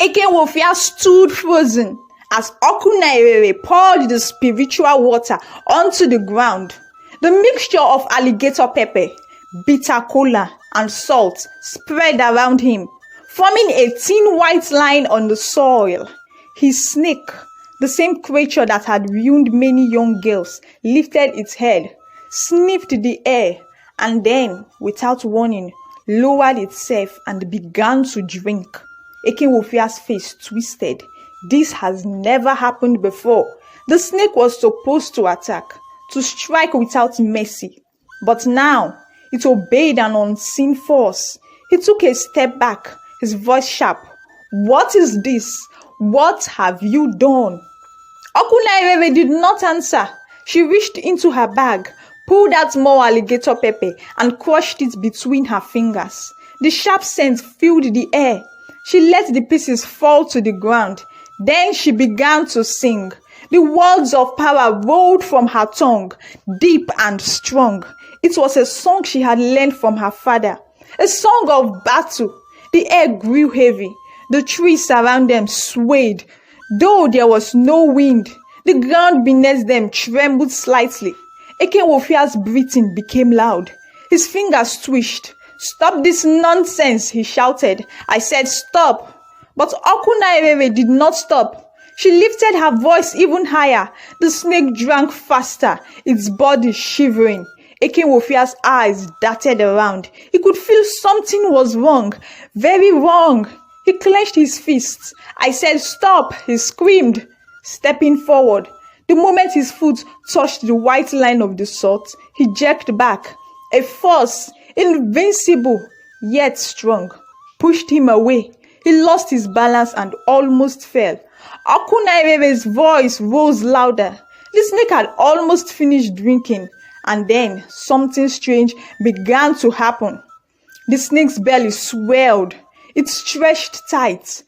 Ekenweofia stood frozen as Oku Na Ere Ere poured the spiritual water onto the ground. The mixture of alligator pepper, bitter cola, and salt spread around him, forming a thin white line on the soil. His snake, the same creature that had ruined many young girls, lifted its head, sniffed the air, and then, without warning, lowered itself and began to drink. Ekenweofia's face twisted. This has never happened before. The snake was supposed to attack, to strike without mercy. But now, it obeyed an unseen force. He took a step back, his voice sharp. "What is this? What have you done?" Oku Na Ere Ere did not answer. She reached into her bag, pulled out more alligator pepper, and crushed it between her fingers. The sharp scent filled the air. She let the pieces fall to the ground. Then she began to sing. The words of power rolled from her tongue, deep and strong. It was a song she had learned from her father, a song of battle. The air grew heavy. The trees around them swayed. Though there was no wind, the ground beneath them trembled slightly. Ekenweofia's breathing became loud. His fingers twitched. "Stop this nonsense," he shouted. "I said stop." But Oku Na Ere Ere did not stop. She lifted her voice even higher. The snake drank faster, its body shivering. Ekenweofia's eyes darted around. He could feel something was wrong, very wrong. He clenched his fists. "I said stop," he screamed, stepping forward. The moment his foot touched the white line of the salt, he jerked back. A force, invincible yet strong, pushed him away. He lost his balance and almost fell. Oku Na Ere Ere's voice rose louder. The snake had almost finished drinking, and then something strange began to happen. The snake's belly swelled. It stretched tight,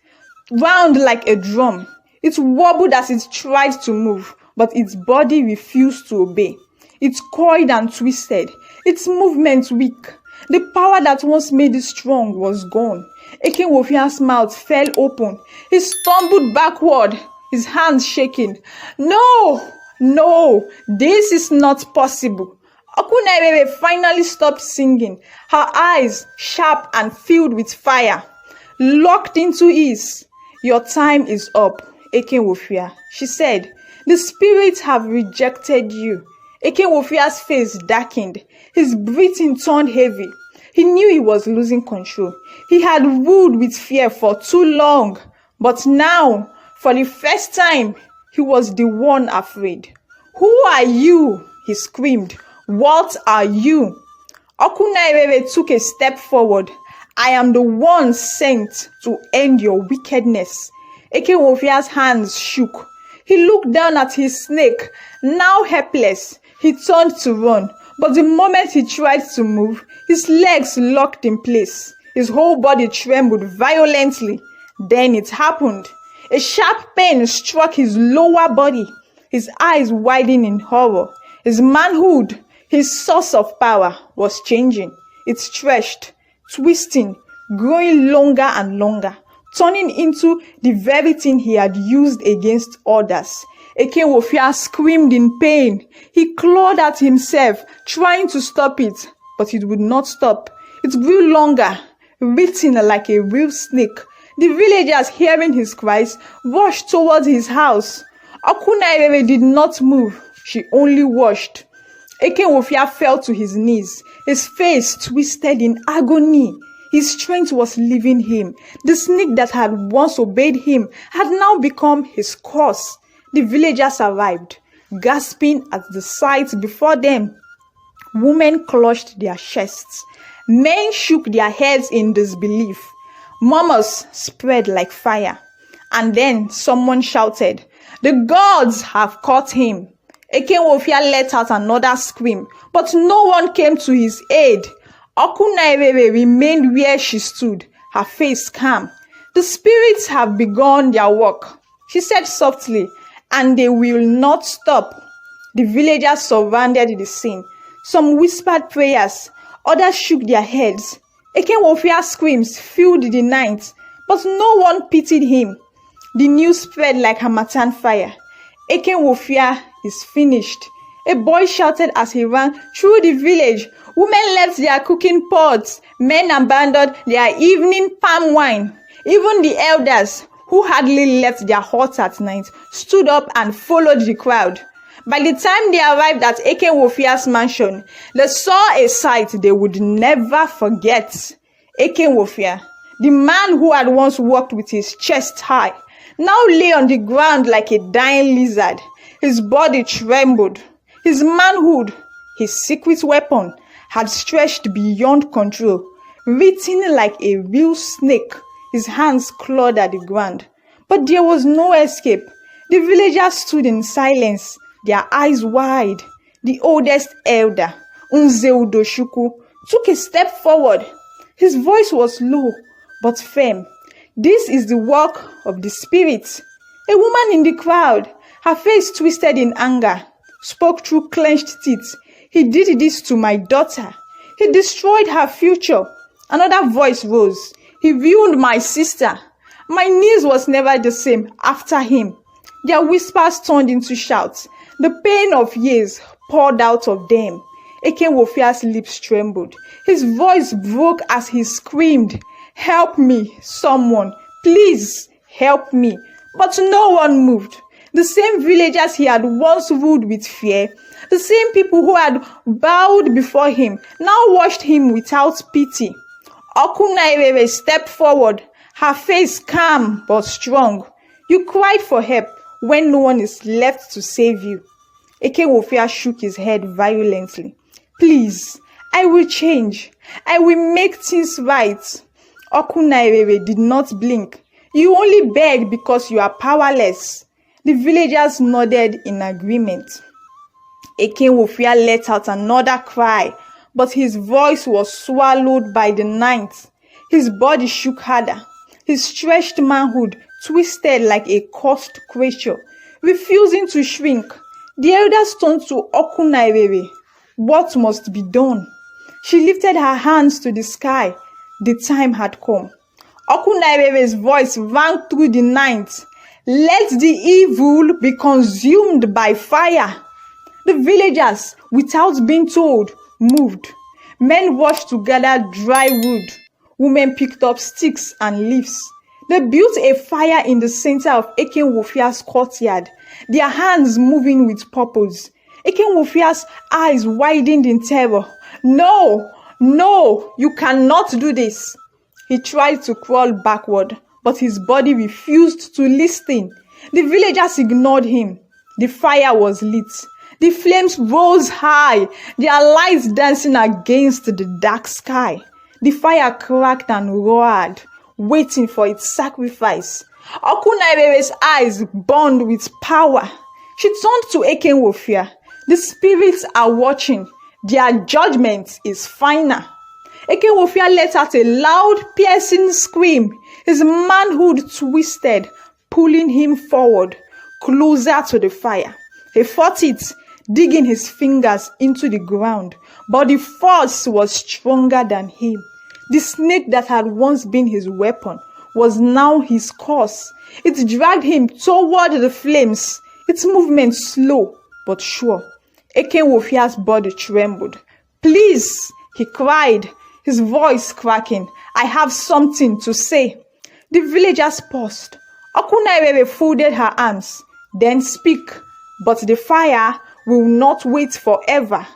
round like a drum. It wobbled as it tried to move, but its body refused to obey. It coiled and twisted, its movements weak. The power that once made it strong was gone. Ekenweofia's mouth fell open. He stumbled backward, his hands shaking. "No, no, this is not possible." Oku Na Ere Ere finally stopped singing, her eyes sharp and filled with fire, locked into his. "Your time is up, Ekenweofia," she said. "The spirits have rejected you." Ekenweofia's face darkened. His breathing turned heavy. He knew he was losing control. He had ruled with fear for too long. But now, for the first time, he was the one afraid. "Who are you?" he screamed. "What are you?" Oku Na Ere Ere took a step forward. "I am the one sent to end your wickedness." Ekenweofia's hands shook. He looked down at his snake, now helpless. He turned to run, but the moment he tried to move, his legs locked in place. His whole body trembled violently. Then it happened. A sharp pain struck his lower body. His eyes widened in horror. His manhood, his source of power, was changing. It stretched, twisting, growing longer and longer, turning into the very thing he had used against others. Ekenweofia screamed in pain. He clawed at himself, trying to stop it, but it would not stop. It grew longer, writhing like a real snake. The villagers, hearing his cries, rushed towards his house. Oku Na Ere Ere did not move. She only watched. Ekenweofia fell to his knees, his face twisted in agony. His strength was leaving him. The snake that had once obeyed him had now become his curse. The villagers arrived, gasping at the sight before them. Women clutched their chests. Men shook their heads in disbelief. Murmurs spread like fire. And then someone shouted, "The gods have caught him." Ekenweofia let out another scream, but no one came to his aid. Oku Na Ere Ere remained where she stood, her face calm. "The spirits have begun their work," she said softly, "and they will not stop." The villagers surrounded the scene. Some whispered prayers, others shook their heads. Ekenweofia's screams filled the night, But no one pitied him. The news spread like Harmattan fire. Ekenweofia is finished. A boy shouted as he ran through the village. Women left their cooking pots. Men abandoned their evening palm wine. Even the elders, who hardly left their huts at night, stood up and followed the crowd. By the time they arrived at Ekenweofia's mansion, they saw a sight they would never forget. Ekenweofia, the man who had once walked with his chest high, now lay on the ground like a dying lizard. His body trembled. His manhood, his secret weapon, had stretched beyond control. Writhing like a real snake, his hands clawed at the ground. But there was no escape. The villagers stood in silence, their eyes wide. The oldest elder, Unzeudoshuku, took a step forward. His voice was low but firm. This is the work of the spirit. A woman in the crowd, her face twisted in anger, spoke through clenched teeth. He did this to my daughter. He destroyed her future. Another voice rose. He ruined my sister. My knees was never the same after him. Their whispers turned into shouts. The pain of years poured out of them. Ekenweofia's lips trembled. His voice broke as he screamed, "Help me, someone. Please help me." But no one moved. The same villagers he had once ruled with fear, the same people who had bowed before him, now watched him without pity. Oku Na Ere Ere stepped forward, her face calm but strong. "You cried for help when no one is left to save you." Ekenweofia shook his head violently. "Please, I will change. I will make things right." Oku Na Ere Ere did not blink. "You only beg because you are powerless." The villagers nodded in agreement. Ekenweofia let out another cry, but his voice was swallowed by the night. His body shook harder. His stretched manhood twisted like a cursed creature, refusing to shrink. The elders turned to Oku Na Ere Ere. What must be done? She lifted her hands to the sky. The time had come. Oku Na Ere Ere's voice rang through the night. "Let the evil be consumed by fire." The villagers, without being told, moved. Men rushed to gather dry wood. Women picked up sticks and leaves. They built a fire in the center of Ekenweofia's courtyard, their hands moving with purpose. Ekenweofia's eyes widened in terror. "No, no, you cannot do this." He tried to crawl backward, but his body refused to listen. The villagers ignored him. The fire was lit. The flames rose high, their lights dancing against the dark sky. The fire cracked and roared, waiting for its sacrifice. Oku Na Ere Ere's eyes burned with power. She turned to Ekenweofia. "The spirits are watching. Their judgment is final." Ekenweofia let out a loud, piercing scream. His manhood twisted, pulling him forward, closer to the fire. He fought it, digging his fingers into the ground, but the force was stronger than him. The snake that had once been his weapon was now his curse. It dragged him toward the flames, its movement slow but sure. Ekenweofia's body trembled. "Please," he cried, his voice cracking, "I have something to say." The villagers paused. Oku Na Ere Ere folded her arms. "Then speak, but the fire will not wait forever."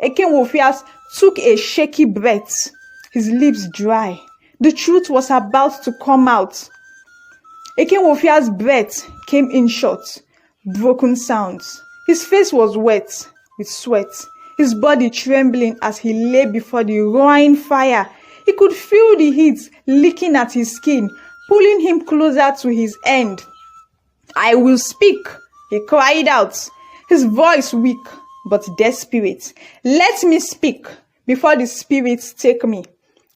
Ekenweofia took a shaky breath, his lips dry. The truth was about to come out. Ekenweofia's breath came in short, broken sounds. His face was wet with sweat, his body trembling as he lay before the roaring fire. He could feel the heat licking at his skin, pulling him closer to his end. "I will speak," he cried out, his voice weak but desperate. "Let me speak before the spirits take me."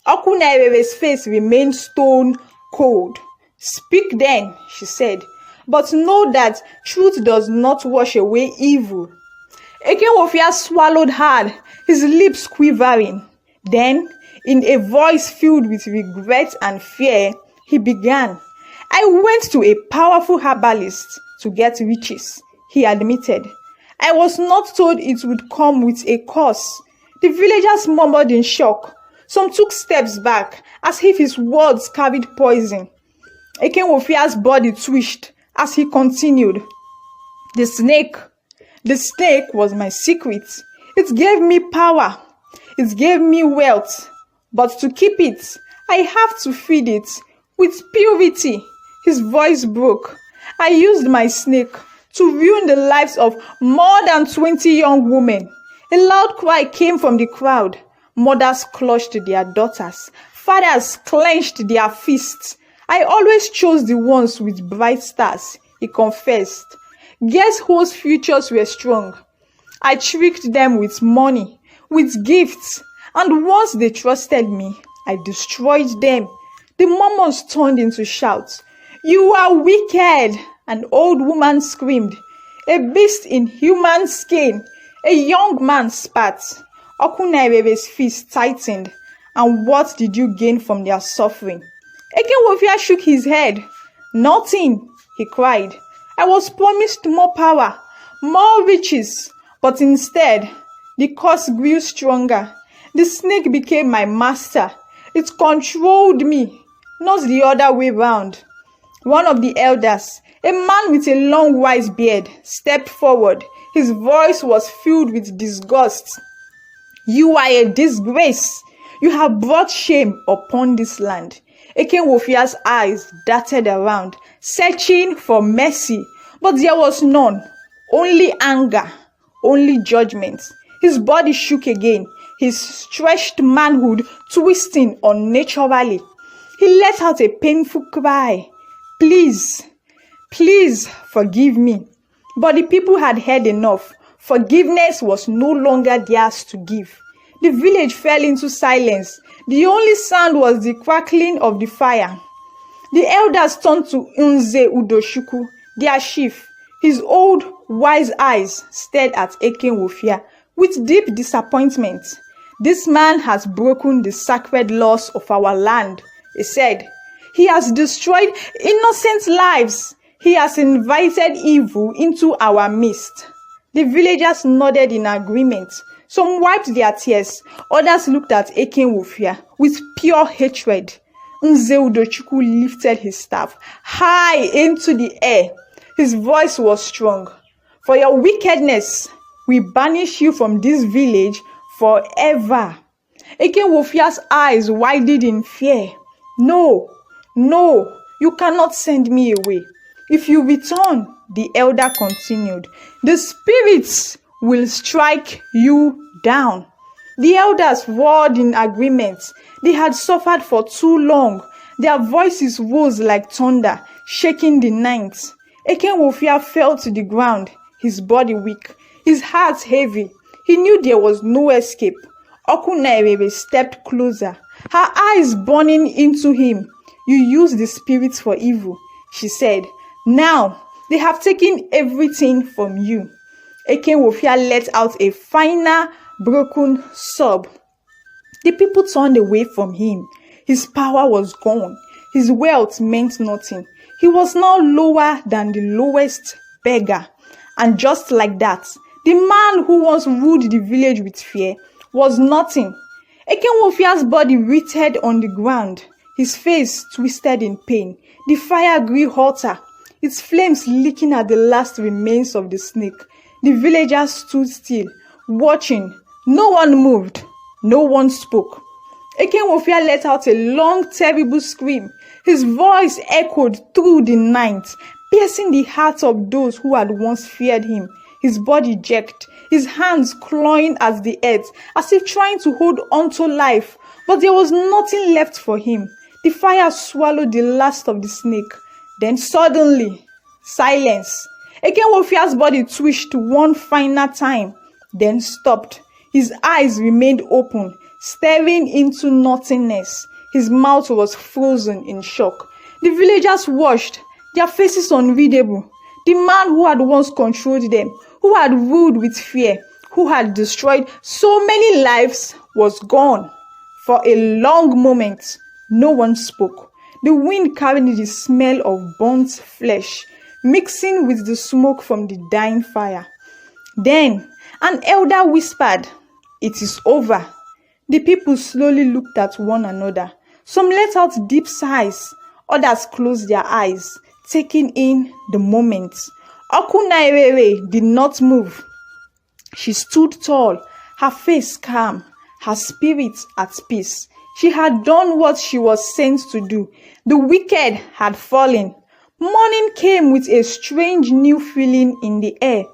Oku Na Ere Ere's face remained stone cold. "Speak then," she said, "but know that truth does not wash away evil." Ekenweofia swallowed hard, his lips quivering. Then, in a voice filled with regret and fear, he began. I went to a powerful herbalist to get riches, he admitted. I was not told it would come with a curse. The villagers murmured in shock. Some took steps back, as if his words carried poison. Ekenweofia's body twitched as he continued. The snake was my secret. It gave me power. It gave me wealth. But to keep it, I have to feed it with purity. His voice broke. I used my snake to ruin the lives of more than 20 young women. A loud cry came from the crowd. Mothers clutched their daughters. Fathers clenched their fists. I always chose the ones with bright stars, he confessed. Guess whose futures were strong? I tricked them with money, with gifts, and once they trusted me, I destroyed them. The murmurs turned into shouts. You are wicked, an old woman screamed. A beast in human skin, a young man spat. Oku Na Erere's fist tightened. And what did you gain from their suffering? Ekenweofia shook his head. Nothing, he cried. I was promised more power, more riches, but instead, the curse grew stronger. The snake became my master. It controlled me, not the other way round. One of the elders, a man with a long white beard, stepped forward. His voice was filled with disgust. You are a disgrace. You have brought shame upon this land. Ekenweofia's eyes darted around, searching for mercy, but there was none. Only anger, only judgment. His body shook again, his stretched manhood twisting unnaturally. He let out a painful cry. Please, please forgive me. But the people had heard enough. Forgiveness was no longer theirs to give. The village fell into silence. The only sound was the crackling of the fire. The elders turned to Nze Udochukwu, their chief. His old, wise eyes stared at Ekenweofia with deep disappointment. This man has broken the sacred laws of our land, he said. He has destroyed innocent lives. He has invited evil into our midst. The villagers nodded in agreement. Some wiped their tears. Others looked at Ekenweofia with pure hatred. Nze Udochukwu lifted his staff high into the air. His voice was strong. For your wickedness, we banish you from this village forever. Ekenweofia's eyes widened in fear. No, no, you cannot send me away. If you return, the elder continued, the spirits will strike you down. The elders roared in agreement. They had suffered for too long. Their voices rose like thunder, shaking the night. Ekenweofia fell to the ground, his body weak, his heart heavy. He knew there was no escape. Oku Na Ere stepped closer, her eyes burning into him. You use the spirits for evil, she said. Now, they have taken everything from you. Ekenweofia let out a final, broken sob. The people turned away from him. His power was gone. His wealth meant nothing. He was now lower than the lowest beggar. And just like that, the man who once ruled the village with fear was nothing. Ekenweofia's body writhed on the ground. His face twisted in pain. The fire grew hotter, its flames licking at the last remains of the snake. The villagers stood still, watching. No one moved. No one spoke. Ekenweofia let out a long, terrible scream. His voice echoed through the night, piercing the hearts of those who had once feared him. His body jerked, his hands clawing at the earth, as if trying to hold on to life. But there was nothing left for him. The fire swallowed the last of the snake. Then suddenly, silence. Ekenweofia's body twitched one final time, then stopped. His eyes remained open, staring into nothingness. His mouth was frozen in shock. The villagers watched, their faces unreadable. The man who had once controlled them, who had ruled with fear, who had destroyed so many lives, was gone. For a long moment, no one spoke. The wind carried the smell of burnt flesh, mixing with the smoke from the dying fire. Then an elder whispered, "It is over." The people slowly looked at one another. Some let out deep sighs, others closed their eyes, taking in the moment. Oku Na Ere Ere did not move. She stood tall, her face calm, her spirit at peace. She had done what she was sent to do. The wicked had fallen. Morning came with a strange new feeling in the air.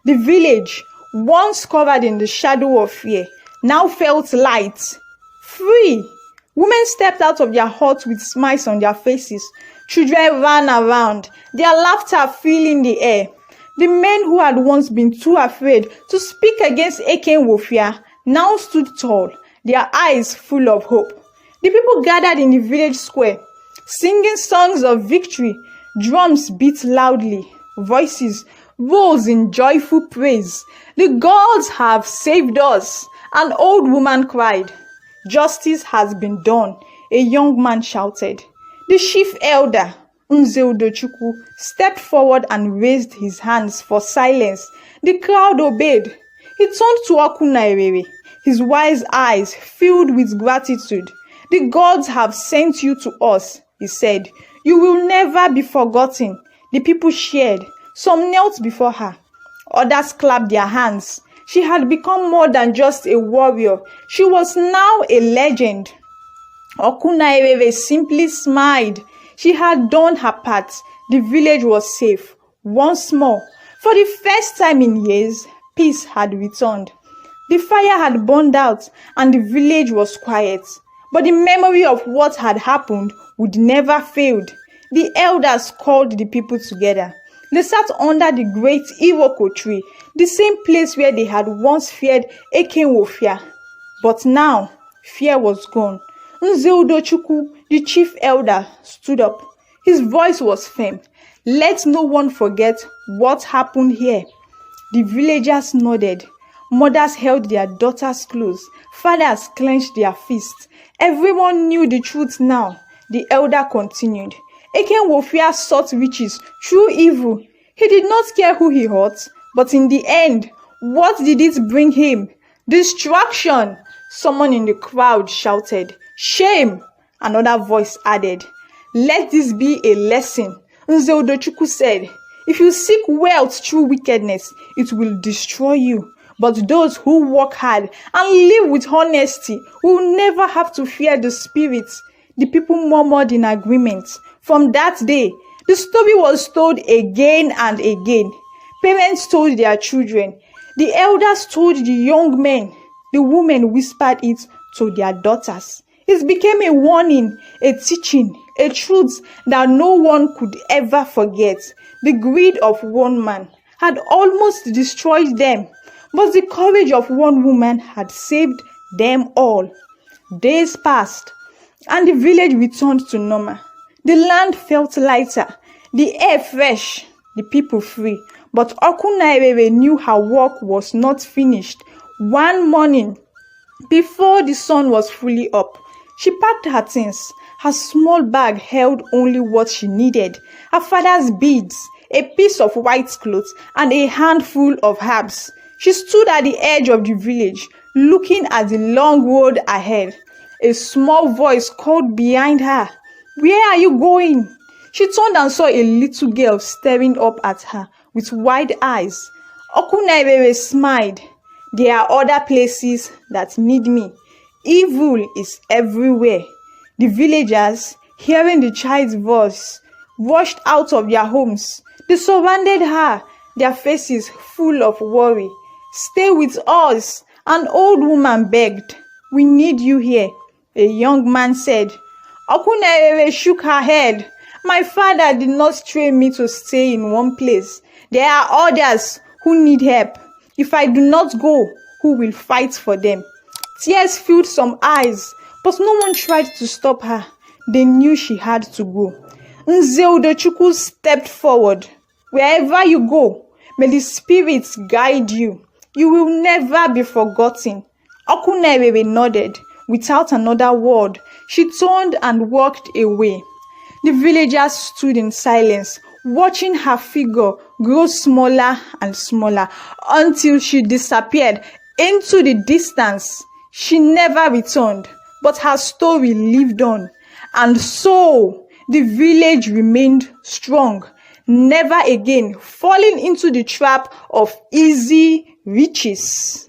The village, once covered in the shadow of fear, now felt light, free. Women stepped out of their huts with smiles on their faces. Children ran around, their laughter filling the air. The men who had once been too afraid to speak against Ekenweofia now stood tall, their eyes full of hope. The people gathered in the village square, singing songs of victory. Drums beat loudly, voices rose in joyful praise. "The gods have saved us," an old woman cried. "Justice has been done," a young man shouted. The chief elder, untouchable, stepped forward and raised his hands for silence. The crowd obeyed. He turned to Oku Na Ere Ere, his wise eyes filled with gratitude. "The gods have sent you to us," he said. "You will never be forgotten." The people cheered. Some knelt before her. Others clapped their hands. She had become more than just a warrior. She was now a legend. Oku Na Ere Ere simply smiled. She had done her part. The village was safe. Once more, for the first time in years, peace had returned. The fire had burned out and the village was quiet. But the memory of what had happened would never fade. The elders called the people together. They sat under the great Iroko tree, the same place where they had once feared Ekenweofia. But now, fear was gone. Untouchable, the chief elder, stood up. His voice was firm. "Let no one forget what happened here." The villagers nodded. Mothers held their daughters close. Fathers clenched their fists. Everyone knew the truth now. The elder continued. Ekenweofia sought riches through evil. He did not care who he hurt, but in the end, what did it bring him? Destruction! Someone in the crowd shouted. "Shame!" Another voice added. "Let this be a lesson." Untouchable said, "If you seek wealth through wickedness, it will destroy you. But those who work hard and live with honesty will never have to fear the spirits." The people murmured in agreement. From that day, the story was told again and again. Parents told their children. The elders told the young men. The women whispered it to their daughters. It became a warning, a teaching, a truth that no one could ever forget. The greed of one man had almost destroyed them, but the courage of one woman had saved them all. Days passed, and the village returned to normal. The land felt lighter, the air fresh, the people free. But Oku Na Ere Ere knew her work was not finished. One morning, before the sun was fully up, she packed her things. Her small bag held only what she needed: her father's beads, a piece of white cloth, and a handful of herbs. She stood at the edge of the village, looking at the long road ahead. A small voice called behind her, "Where are you going?" She turned and saw a little girl staring up at her with wide eyes. Oku Na Ere Ere smiled. "There are other places that need me. Evil is everywhere." The villagers, hearing the child's voice, rushed out of their homes. They surrounded her, their faces full of worry. "Stay with us," an old woman begged. "We need you here," a young man said. Oku Na Ere Ere shook her head. "My father did not train me to stay in one place. There are others who need help. If I do not go, who will fight for them?" Tears filled some eyes, but no one tried to stop her. They knew she had to go. Untouchable stepped forward. "Wherever you go, may the spirits guide you. You will never be forgotten." Oku Na Ere Ere nodded. Without another word, she turned and walked away. The villagers stood in silence, watching her figure grow smaller and smaller until she disappeared into the distance. She never returned, but her story lived on. And so the village remained strong, never again falling into the trap of easy riches.